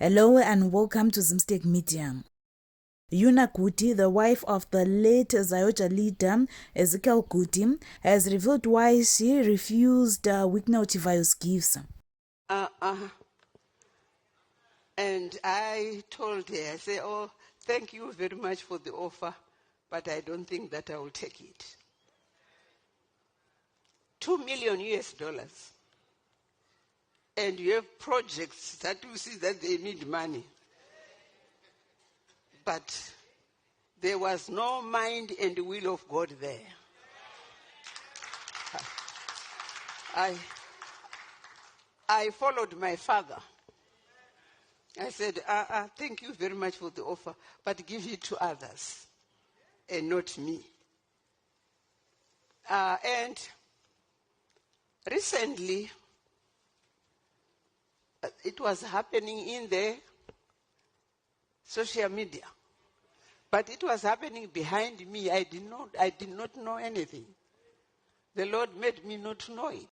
Hello and welcome to Zimstek Media. Eunor Guti, the wife of the late Zayoja leader Wicknel Guti, has revealed why she refused Wicknel Chivhayo's gifts. And I told her, I said, oh, thank you very much for the offer, but I don't think that I will take it. $2 million US. And you have projects that you see that they need money. But there was no mind and will of God there. I followed my father. I said, thank you very much for the offer, but give it to others and not me. And recently, it was happening in the social media, but it was happening behind me. I did not know anything. The Lord made me not to know it.